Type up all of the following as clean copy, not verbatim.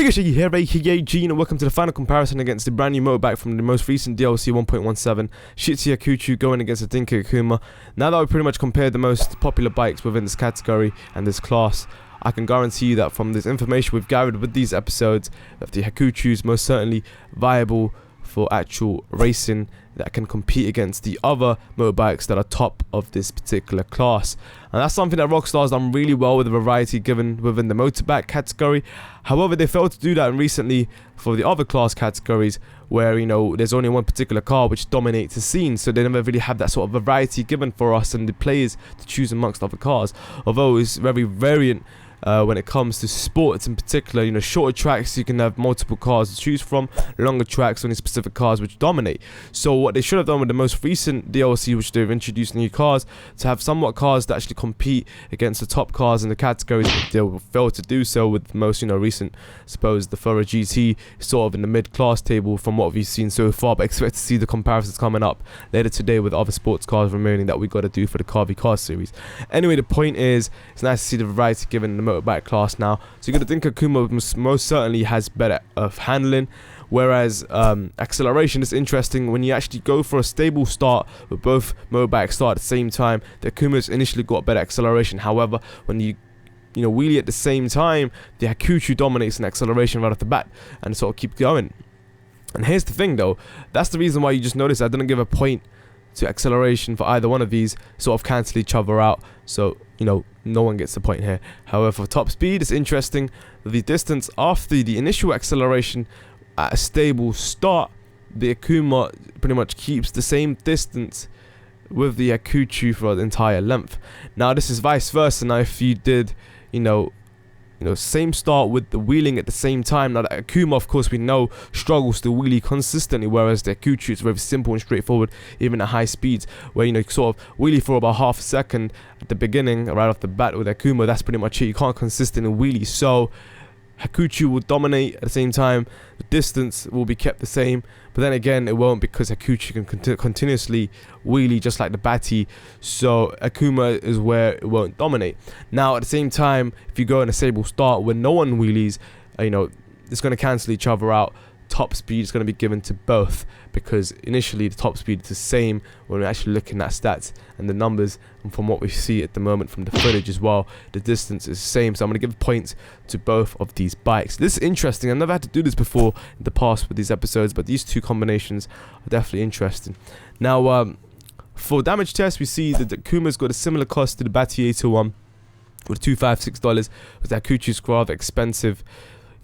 Hakuchou here, aka Gene, and welcome to the final comparison against the brand new motorbike from the most recent DLC 1.17, Shitzy Hakuchou going against the Dinka Akuma. Now that we've pretty much compared the most popular bikes within this category and this class, I can guarantee you that from this information we've gathered with these episodes, that the Hakuchou is most certainly viable for actual racing that can compete against the other motorbikes that are top of this particular class. And that's something that Rockstar has done really well with the variety given within the motorbike category. However, they failed to do that recently for the other class categories where, you know, there's only one particular car which dominates the scene, so they never really have that sort of variety given for us and the players to choose amongst other cars. Although it's very variant when it comes to sports in particular, you know, shorter tracks you can have multiple cars to choose from, longer tracks only specific cars which dominate. So what they should have done with the most recent DLC, which they've introduced new cars, to have somewhat cars that actually compete against the top cars in the categories, but they'll fail to do so with the most, you know, recent, I suppose the Furrow GT sort of in the mid-class table from what we've seen so far, but expect to see the comparisons coming up later today with other sports cars remaining that we got to do for the Car v Car series. Anyway, the point is, it's nice to see the variety given the motorbike class now. So you got to think Akuma most certainly has better handling, whereas acceleration is interesting. When you actually go for a stable start with both motorbikes start at the same time, the Akuma's initially got better acceleration. However, when you wheelie at the same time, the Hakuchou dominates in acceleration right off the bat and sort of keep going. And here's the thing though, that's the reason why you just notice I didn't give a point to acceleration for either one of these, sort of cancel each other out, so you know no one gets the point here. However, for top speed it's interesting, the distance after the initial acceleration at a stable start, the Akuma pretty much keeps the same distance with the Hakuchou for the entire length. Now this is vice versa. Now if you did same start with the wheeling at the same time. Now the Akuma, of course, we know struggles to wheelie consistently, whereas the Hakuchou is very simple and straightforward, even at high speeds, where you sort of wheelie for about half a second at the beginning, right off the bat with Akuma. That's pretty much it. You can't consistently wheelie, so Hakuchou will dominate. At the same time, the distance will be kept the same, but then again it won't, because Hakuchou can continuously wheelie just like the Batty, so Akuma is where it won't dominate. Now at the same time, if you go in a stable start when no one wheelies, it's going to cancel each other out. Top speed is going to be given to both, because initially the top speed is the same when we're actually looking at stats and the numbers, and from what we see at the moment from the footage as well, the distance is the same. So I'm going to give points to both of these bikes. This is interesting. I've never had to do this before in the past with these episodes, but these two combinations are definitely interesting. Now for damage test, we see that the Akuma's got a similar cost to the Batty 801 with $256, but the Hakuchou's rather expensive.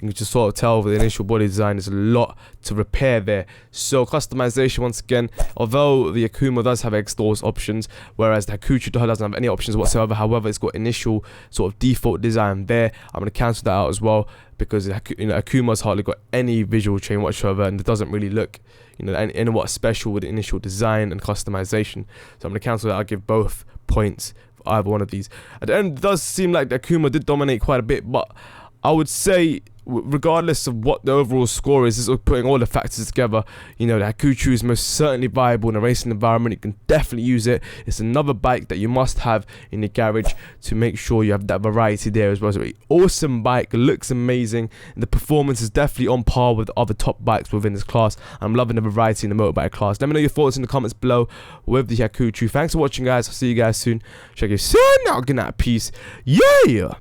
You can just sort of tell with the initial body design, there's a lot to repair there. So customization, once again, although the Akuma does have exhaust options, whereas the Hakuchou doesn't have any options whatsoever. However, it's got initial sort of default design there. I'm going to cancel that out as well, because Akuma's hardly got any visual chain whatsoever, and it doesn't really look any what special with the initial design and customization. So I'm going to cancel that. I'll give both points for either one of these. At the end, it does seem like the Akuma did dominate quite a bit, but I would say, regardless of what the overall score is putting all the factors together, the Hakuchou is most certainly viable in a racing environment. You can definitely use it. It's another bike that you must have in your garage to make sure you have that variety there as well. It's an awesome bike, it looks amazing, and the performance is definitely on par with other top bikes within this class. I'm loving the variety in the motorbike class. Let me know your thoughts in the comments below with the Hakuchou. Thanks for watching, guys. I'll see you guys soon. Check you soon. Now, good night, peace. Yeah.